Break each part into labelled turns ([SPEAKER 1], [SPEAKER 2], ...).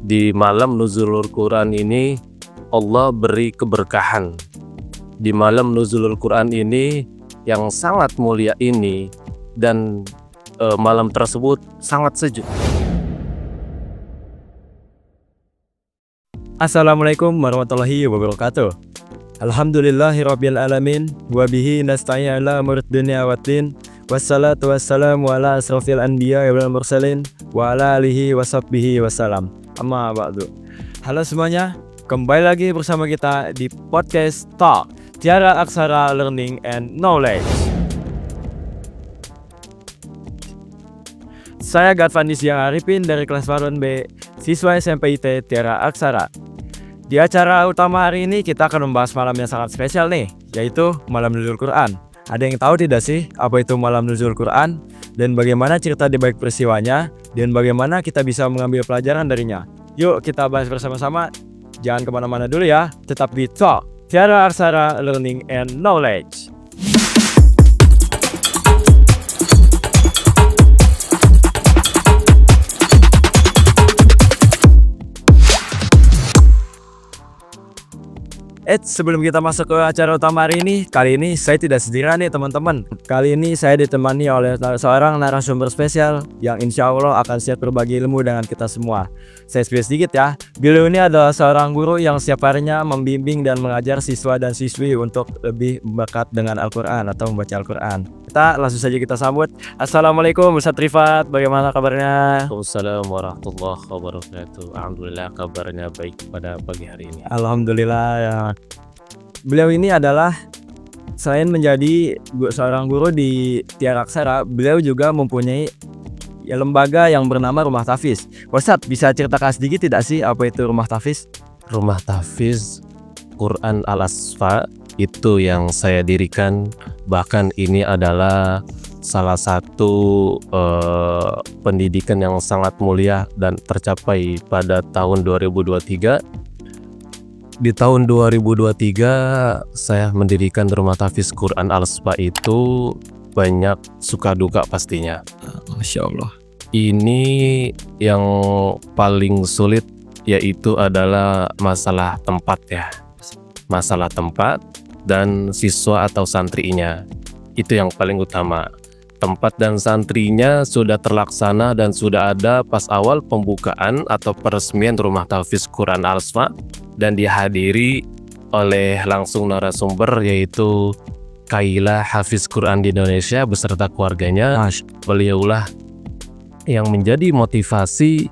[SPEAKER 1] Di malam nuzulul Quran ini Allah beri keberkahan. Di malam nuzulul Quran ini yang sangat mulia ini, dan malam tersebut sangat sejuk.
[SPEAKER 2] Assalamualaikum warahmatullahi wabarakatuh. Alhamdulillahirabbil alamin wa bihi nasta'in ala umuri dunya waddin. Wassalatu wassalamu ala asrofil anbiya wal mursalin wa ala alihi washabbihi wassalam. Amma ba'du. Halo semuanya, kembali lagi bersama kita di podcast Talk Tiara Aksara Learning and Knowledge. Saya Gadvan Disyang Arifin dari kelas Farun B, siswa SMP IT Tiara Aksara. Di acara utama hari ini kita akan membahas malam yang sangat spesial nih, yaitu Malam Nuzul Quran. Ada yang tahu tidak sih apa itu Malam Nuzul Quran, dan bagaimana cerita di balik peristiwanya, dan bagaimana kita bisa mengambil pelajaran darinya? Yuk kita bahas bersama-sama. Jangan kemana-mana dulu ya, tetap di Talk Tiara Aksara Learning and Knowledge. Sebelum kita masuk ke acara utama hari ini, kali ini saya tidak sendirian nih teman-teman. Kali ini saya ditemani oleh seorang narasumber spesial yang insya Allah akan siap berbagi ilmu dengan kita semua. Saya spill sedikit ya, beliau ini adalah seorang guru yang setiap harinya membimbing dan mengajar siswa dan siswi untuk lebih berkat dengan Al-Quran atau membaca Al-Quran. Langsung saja kita sambut. Assalamualaikum Ustaz Rifat, bagaimana kabarnya?
[SPEAKER 1] Waalaikumsalam warahmatullahi wabarakatuh. Alhamdulillah kabarnya baik pada pagi hari ini.
[SPEAKER 2] Alhamdulillah ya. Beliau ini adalah selain menjadi seorang guru di Tiara Aksara, beliau juga mempunyai lembaga yang bernama Rumah Tahfiz. Ustaz, bisa ceritakan sedikit tidak sih apa itu Rumah Tahfiz?
[SPEAKER 1] Rumah Tahfiz Quran Al-Asfa itu yang saya dirikan. Bahkan ini adalah salah satu pendidikan yang sangat mulia dan tercapai pada tahun 2023. Di tahun 2023 saya mendirikan Rumah Tahfiz Quran Al-Asfa itu banyak suka duka pastinya.
[SPEAKER 2] Masya Allah.
[SPEAKER 1] Ini yang paling sulit yaitu adalah masalah tempat ya. Masalah tempat dan siswa atau santrinya. Itu yang paling utama. Tempat dan santrinya sudah terlaksana dan sudah ada pas awal pembukaan atau peresmian Rumah Tahfiz Quran Al-Asfa, dan dihadiri oleh langsung narasumber yaitu Kaila Hafiz Quran di Indonesia beserta keluarganya. Beliaulah yang menjadi motivasi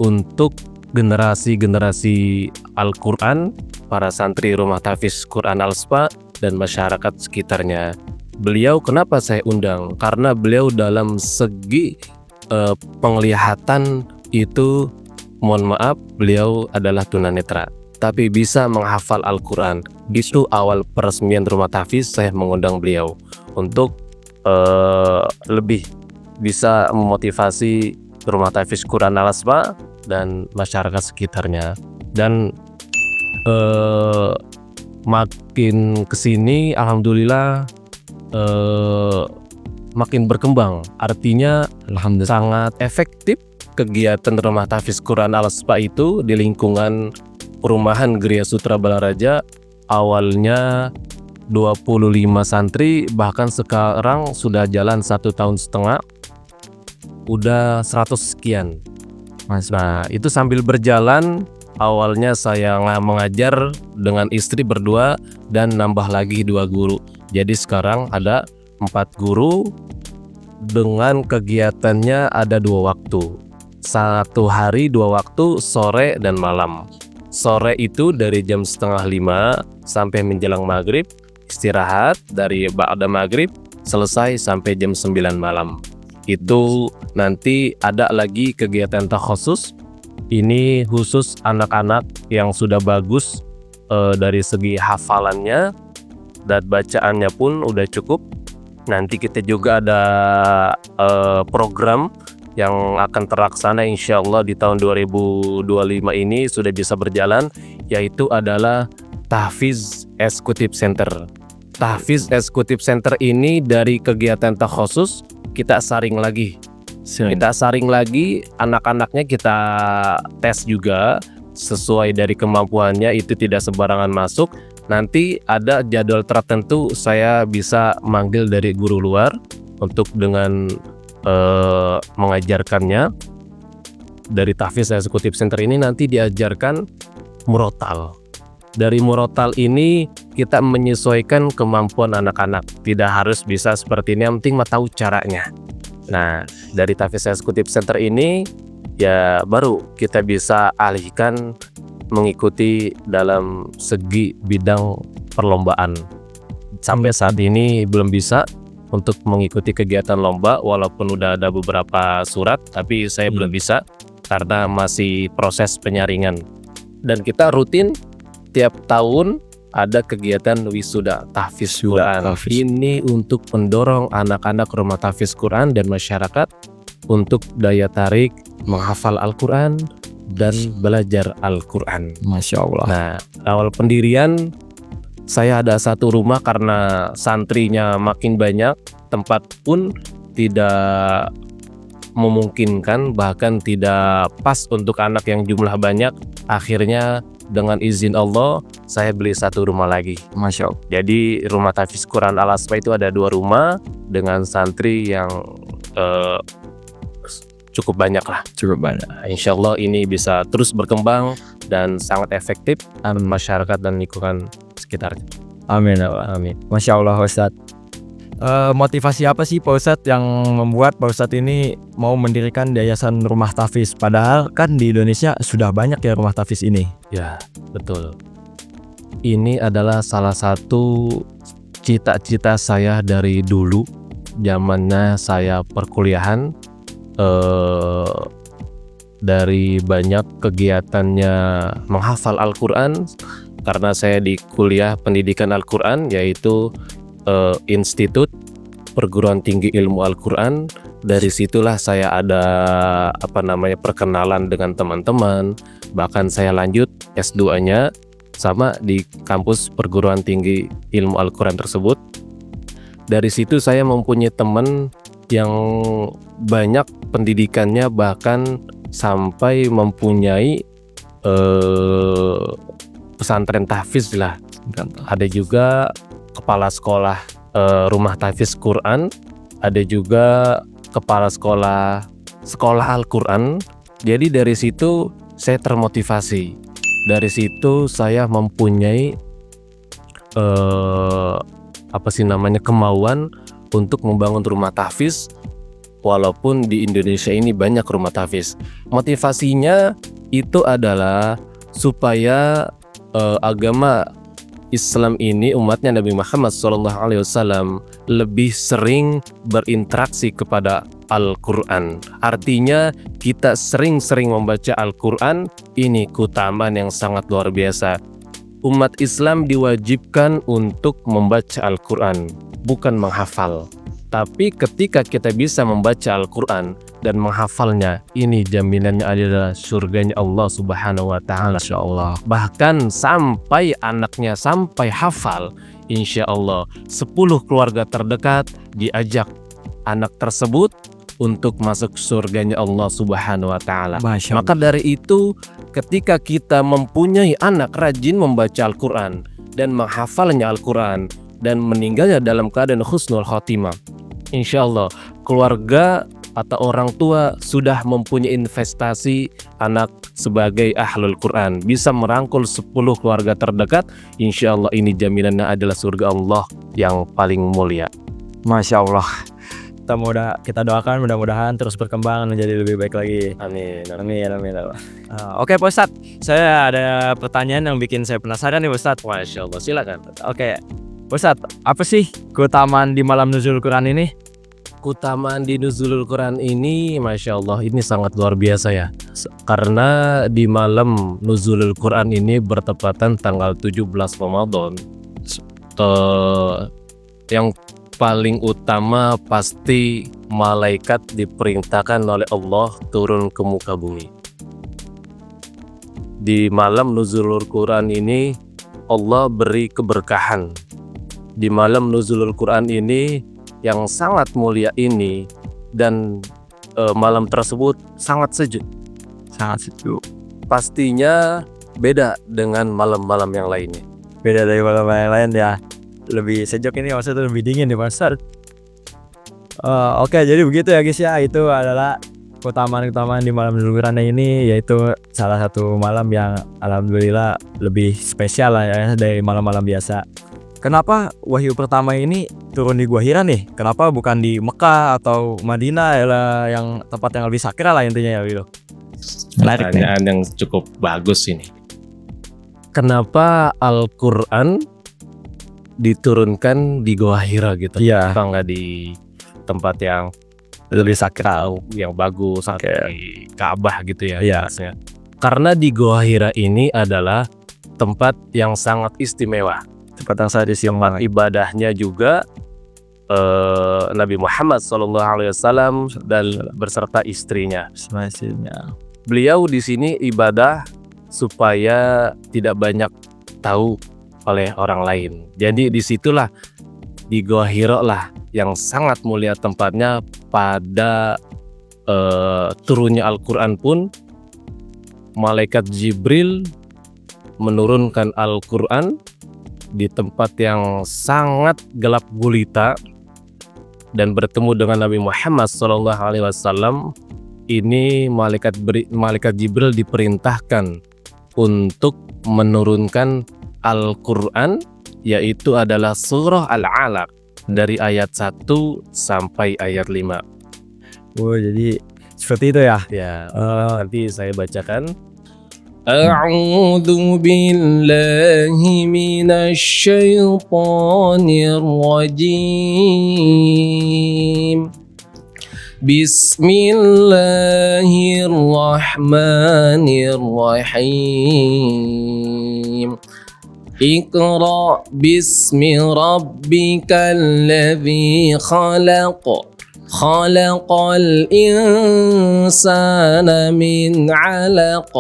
[SPEAKER 1] untuk generasi-generasi Al-Quran, para santri Rumah Tahfiz Quran Al-Asfa dan masyarakat sekitarnya. Beliau kenapa saya undang? Karena beliau dalam segi penglihatan itu, mohon maaf, beliau adalah tunanetra, tapi bisa menghafal Al-Quran. Itu awal peresmian Rumah Tahfiz, saya mengundang beliau untuk lebih bisa memotivasi Rumah Tahfiz Quran Al-Asfa dan masyarakat sekitarnya. Dan makin kesini alhamdulillah makin berkembang. Artinya sangat efektif kegiatan Rumah Tahfiz Quran Al-Asfa itu di lingkungan perumahan Gria Sutra Balaraja. Awalnya 25 santri, bahkan sekarang sudah jalan 1,5 tahun, udah 100 sekian. Nah itu sambil berjalan, awalnya saya mengajar dengan istri berdua dan nambah lagi 2 guru. Jadi sekarang ada 4 guru dengan kegiatannya ada 2 waktu. 1 hari 2 waktu, sore dan malam. Sore itu dari jam 4:30 sampai menjelang maghrib, istirahat dari ba'da maghrib, selesai sampai jam 9 malam. Itu nanti ada lagi kegiatan takhusus. Ini khusus anak-anak yang sudah bagus dari segi hafalannya dan bacaannya pun udah cukup. Nanti kita juga ada program yang akan terlaksana insya Allah di tahun 2025 ini sudah bisa berjalan, yaitu adalah Tahfiz Eksekutif Center. Tahfiz Eksekutif Center ini dari kegiatan takhusus kita saring lagi Kita saring lagi, anak-anaknya kita tes juga sesuai dari kemampuannya, itu tidak sembarangan masuk. Nanti ada jadwal tertentu saya bisa manggil dari guru luar untuk dengan mengajarkannya. Dari Tahfiz Eksekutif Center ini nanti diajarkan murotal. Dari murotal ini kita menyesuaikan kemampuan anak-anak. Tidak harus bisa seperti ini, yang penting mah tahu caranya. Nah, dari Tahfiz Eksekutif Center ini ya baru kita bisa alihkan mengikuti dalam segi bidang perlombaan. Sampai saat ini belum bisa untuk mengikuti kegiatan lomba, walaupun udah ada beberapa surat, tapi saya belum bisa karena masih proses penyaringan. Dan kita rutin tiap tahun ada kegiatan wisuda tahfiz Quran. Ini untuk mendorong anak-anak rumah tahfiz Quran dan masyarakat untuk daya tarik menghafal Al-Quran dan belajar Al-Quran.
[SPEAKER 2] Masya Allah.
[SPEAKER 1] Nah, awal pendirian saya ada satu rumah karena santrinya makin banyak, tempat pun tidak memungkinkan, bahkan tidak pas untuk anak yang jumlah banyak. Akhirnya dengan izin Allah saya beli satu rumah lagi.
[SPEAKER 2] Masya Allah.
[SPEAKER 1] Jadi rumah tahfiz Quran Al-Asma itu ada 2 rumah dengan santri yang cukup banyak lah.
[SPEAKER 2] Cukup banyak.
[SPEAKER 1] Insya Allah ini bisa terus berkembang dan sangat efektif masyarakat dan lingkungan sekitar.
[SPEAKER 2] Amin.
[SPEAKER 1] Amin.
[SPEAKER 2] Masya Allah Ustadz. Motivasi apa sih Pak Ustadz yang membuat Pak Ustadz ini mau mendirikan yayasan rumah tahfiz? Padahal kan di Indonesia sudah banyak ya rumah tahfiz ini.
[SPEAKER 1] Ya, betul. Ini adalah salah satu cita-cita saya dari dulu, zamannya saya perkuliahan. Dari banyak kegiatannya menghafal Al-Quran, karena saya di kuliah pendidikan Al-Quran, yaitu Institut Perguruan Tinggi Ilmu Al-Quran. Dari situlah saya ada perkenalan dengan teman-teman, bahkan saya lanjut S2-nya sama di kampus Perguruan Tinggi Ilmu Al-Quran tersebut. Dari situ saya mempunyai teman yang banyak pendidikannya, bahkan sampai mempunyai pesantren tahfiz lah. Ada juga kepala sekolah rumah tahfiz Quran, ada juga kepala sekolah Al-Quran. Jadi dari situ saya termotivasi. Dari situ saya mempunyai kemauan untuk membangun rumah tahfiz, walaupun di Indonesia ini banyak rumah tahfiz. Motivasinya itu adalah supaya agama Islam ini, umatnya Nabi Muhammad SAW, lebih sering berinteraksi kepada Al-Quran. Artinya kita sering-sering membaca Al-Quran. Ini keutamaan yang sangat luar biasa. Umat Islam diwajibkan untuk membaca Al-Quran, bukan menghafal. Tapi ketika kita bisa membaca Al-Quran dan menghafalnya, ini jaminannya adalah surganya Allah Subhanahu wa Ta'ala.
[SPEAKER 2] Insya Allah.
[SPEAKER 1] Bahkan sampai anaknya sampai hafal, insya Allah 10 keluarga terdekat diajak anak tersebut untuk masuk surganya Allah Subhanahu wa Ta'ala. Maka dari itu, ketika kita mempunyai anak rajin membaca Al-Quran dan menghafalnya Al-Quran dan meninggalnya dalam keadaan husnul khotimah, insya Allah keluarga atau orang tua sudah mempunyai investasi anak sebagai ahlul Quran, bisa merangkul 10 keluarga terdekat. Insya Allah ini jaminannya adalah surga Allah yang paling mulia.
[SPEAKER 2] Masya Allah. Kita doakan mudah-mudahan terus berkembang menjadi lebih baik lagi.
[SPEAKER 1] Amin.
[SPEAKER 2] Amin. Oke Pak Ustadz, saya ada pertanyaan yang bikin saya penasaran nih Pak Ustadz.
[SPEAKER 1] Masya Allah, silakan.
[SPEAKER 2] Oke Pak Ustadz, apa sih keutamaan di malam Nuzulul Quran ini?
[SPEAKER 1] Keutamaan di Nuzulul Quran ini, Masya Allah, ini sangat luar biasa ya. Karena di malam Nuzulul Quran ini bertepatan tanggal 17 Ramadan. Yang paling utama pasti malaikat diperintahkan oleh Allah turun ke muka bumi. Di malam Nuzulul Quran ini Allah beri keberkahan. Di malam Nuzulul Quran ini yang sangat mulia ini, dan malam tersebut sangat sejuk.
[SPEAKER 2] Sangat sejuk.
[SPEAKER 1] Pastinya beda dengan malam-malam yang lainnya.
[SPEAKER 2] Beda dari malam yang lain ya. Lebih sejuk ini maksudnya lebih dingin di pasar. Oke, jadi begitu ya guys ya. Itu adalah keutamaan-keutamaan di malam Lailatul Qadar ini, yaitu salah satu malam yang alhamdulillah lebih spesial lah ya dari malam-malam biasa. Kenapa wahyu pertama ini turun di Gua Hira nih? Kenapa bukan di Mekah atau Madinah ya yang tempat yang lebih sakral lah intinya ya Wilo?
[SPEAKER 1] Pertanyaan yang cukup bagus ini. Kenapa Al-Quran diturunkan di Gua Hira gitu?
[SPEAKER 2] Iya.
[SPEAKER 1] Kenapa nggak di tempat yang
[SPEAKER 2] Lebih sakral,
[SPEAKER 1] yang bagus, di Ka'bah gitu ya?
[SPEAKER 2] Iya.
[SPEAKER 1] Karena di Gua Hira ini adalah tempat yang sangat istimewa.
[SPEAKER 2] tempat yang saya disiapkan.
[SPEAKER 1] Ibadahnya juga Nabi Muhammad SAW dan berserta istrinya. Beliau di sini ibadah supaya tidak banyak tahu oleh orang lain. Jadi disitulah di Gua Hira lah yang sangat mulia tempatnya. Pada turunnya Al-Quran pun malaikat Jibril menurunkan Al-Quran di tempat yang sangat gelap gulita dan bertemu dengan Nabi Muhammad SAW. Ini malaikat Jibril diperintahkan untuk menurunkan Al-Quran, yaitu adalah surah Al-Alaq dari ayat 1 sampai ayat 5.
[SPEAKER 2] Oh, jadi seperti itu ya?
[SPEAKER 1] Ya, nanti saya bacakan. A'udzu billahi minasy syaithanir rajim. Bismillahirrahmanirrahim. Iqra bismi rabbikal ladzi khalaq. Khalaqal insana min 'alaq.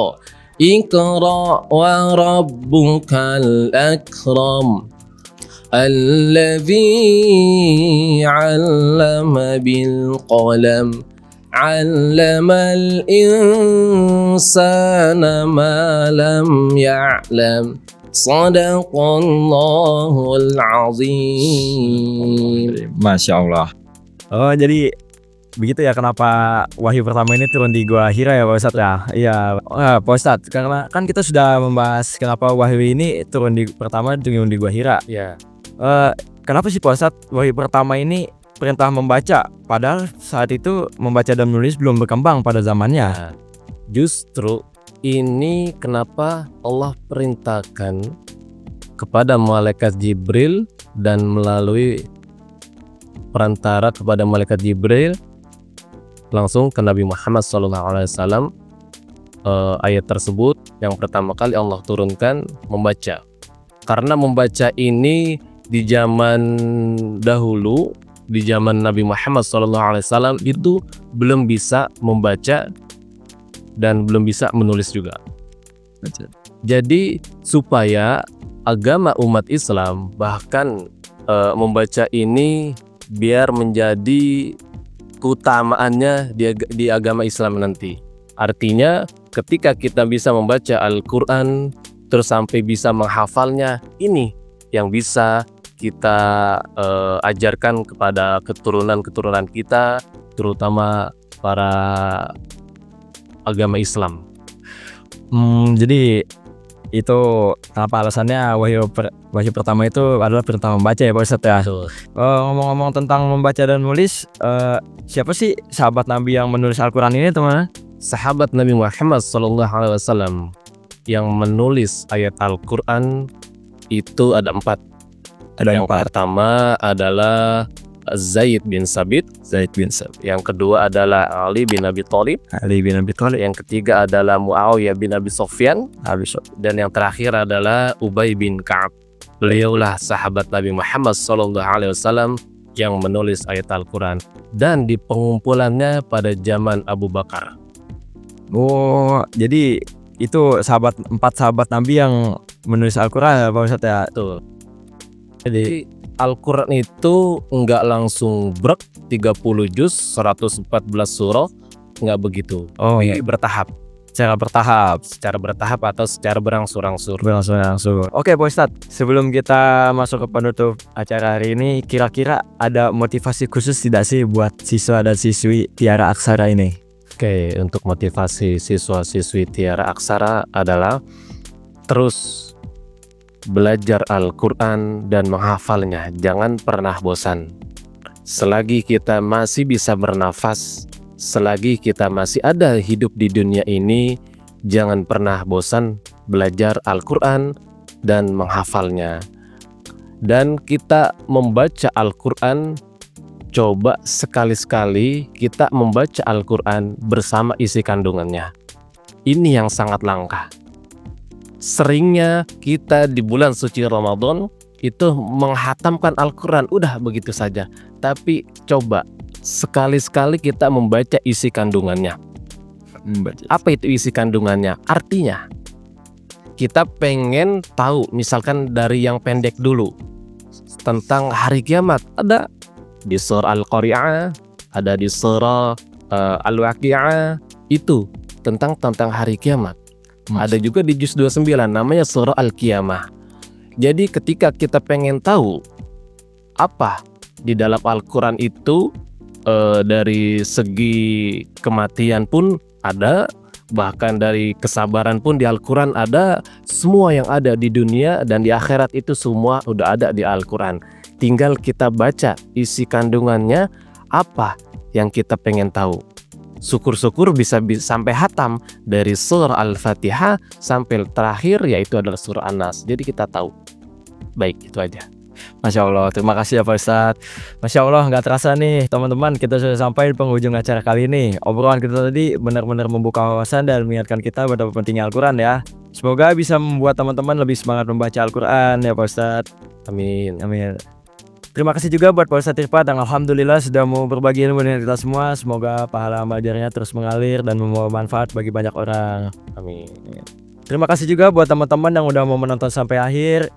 [SPEAKER 1] Iqra wa rabbukal akram. Alladzi 'allama bil qalam. 'Allamal insana ma lam ya'lam. Shadaqallahul azim.
[SPEAKER 2] Masya Allah. Oh, jadi begitu ya kenapa wahyu pertama ini turun di Gua Hira ya Pak Ustadz ya? Iya, Pak Ustadz, karena kan kita sudah membahas kenapa wahyu ini turun di Gua Hira.
[SPEAKER 1] Ya.
[SPEAKER 2] Kenapa sih Pak Ustadz wahyu pertama ini perintah membaca, padahal saat itu membaca dan menulis belum berkembang pada zamannya?
[SPEAKER 1] Nah, justru ini kenapa Allah perintahkan kepada malaikat Jibril dan melalui perantara kepada malaikat Jibril langsung ke Nabi Muhammad SAW. Ayat tersebut yang pertama kali Allah turunkan membaca, karena membaca ini di zaman dahulu, di zaman Nabi Muhammad SAW itu belum bisa membaca dan belum bisa menulis juga. Jadi supaya agama umat Islam bahkan membaca ini biar menjadi keutamaannya di agama Islam nanti. Artinya ketika kita bisa membaca Al-Quran terus sampai bisa menghafalnya, ini yang bisa kita ajarkan kepada keturunan-keturunan kita, terutama para agama Islam.
[SPEAKER 2] Jadi itu kenapa alasannya wahyu pertama itu adalah perintah membaca ya Pak Ustadz ya. Ngomong-ngomong tentang membaca dan menulis, siapa sih sahabat Nabi yang menulis Al-Quran ini teman?
[SPEAKER 1] Sahabat Nabi Muhammad SAW yang menulis ayat Al-Quran itu ada 4. Yang pertama adalah Zaid bin Sabit. Yang kedua adalah Ali bin Abi Thalib. Yang ketiga adalah Muawiyah bin Abi Sufyan. Dan yang terakhir adalah Ubay bin Ka'ab. Beliaulah sahabat Nabi Muhammad SAW yang menulis ayat Al-Quran, dan di pengumpulannya pada zaman Abu Bakar.
[SPEAKER 2] Oh, jadi itu 4 sahabat Nabi yang menulis Al-Quran ya Pak Ustadz ya?
[SPEAKER 1] Betul. Jadi Al-Quran itu enggak langsung brek 30 juz 114 surah nggak begitu.
[SPEAKER 2] Oh
[SPEAKER 1] Jadi
[SPEAKER 2] iya,
[SPEAKER 1] bertahap,
[SPEAKER 2] secara bertahap.
[SPEAKER 1] secara bertahap atau secara berangsur-angsur.
[SPEAKER 2] Langsung. Oke Pak Ustadz, sebelum kita masuk ke penutup acara hari ini, kira-kira ada motivasi khusus tidak sih buat siswa dan siswi Tiara Aksara ini?
[SPEAKER 1] Oke, untuk motivasi siswa-siswi Tiara Aksara adalah terus belajar Al-Quran dan menghafalnya. Jangan pernah bosan. Selagi kita masih bisa bernafas, selagi kita masih ada hidup di dunia ini, jangan pernah bosan belajar Al-Quran dan menghafalnya. Dan kita membaca Al-Quran, coba sekali-sekali kita membaca Al-Quran bersama isi kandungannya. Ini yang sangat langka. Seringnya kita di bulan suci Ramadan itu menghatamkan Al-Quran, udah begitu saja. Tapi coba sekali-sekali kita membaca isi kandungannya. Apa itu isi kandungannya? Artinya kita pengen tahu, misalkan dari yang pendek dulu, tentang hari kiamat. Ada di surah Al-Qari'ah, ada di surah Al-Waqi'ah, itu tentang hari kiamat. Ada juga di juz 29 namanya surah Al-Qiyamah. Jadi ketika kita pengen tahu apa di dalam Al-Quran itu, dari segi kematian pun ada, bahkan dari kesabaran pun di Al-Quran ada. Semua yang ada di dunia dan di akhirat itu semua udah ada di Al-Quran. Tinggal kita baca isi kandungannya, apa yang kita pengen tahu. Syukur-syukur bisa sampai hatam dari surah Al-Fatihah sampai terakhir, yaitu adalah surah An-Nas. Jadi kita tahu. Baik, itu aja.
[SPEAKER 2] Masya Allah, terima kasih ya Pak Ustadz. Masya Allah, nggak terasa nih teman-teman, kita sudah sampai di penghujung acara kali ini. Obrolan kita tadi benar-benar membuka wawasan dan mengingatkan kita betapa pentingnya Al-Quran ya. Semoga bisa membuat teman-teman lebih semangat membaca Al-Quran ya Pak Ustadz.
[SPEAKER 1] Amin.
[SPEAKER 2] Amin. Terima kasih juga buat Pak Ustadz Irfan yang alhamdulillah sudah mau berbagi ilmu dengan kita semua. Semoga pahala belajarnya terus mengalir dan membawa manfaat bagi banyak orang.
[SPEAKER 1] Amin.
[SPEAKER 2] Terima kasih juga buat teman-teman yang udah mau menonton sampai akhir.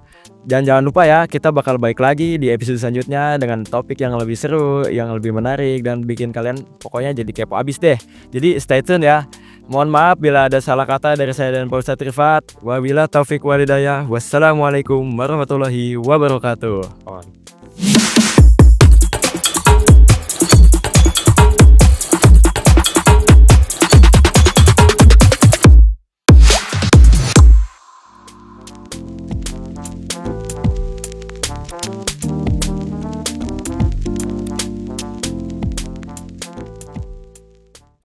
[SPEAKER 2] Dan jangan lupa ya, kita bakal balik lagi di episode selanjutnya dengan topik yang lebih seru, yang lebih menarik, dan bikin kalian pokoknya jadi kepo abis deh. Jadi stay tune ya. Mohon maaf bila ada salah kata dari saya dan Pak Ustadz Rifat. Wabillahi taufiq walhidayah. Wassalamualaikum warahmatullahi wabarakatuh.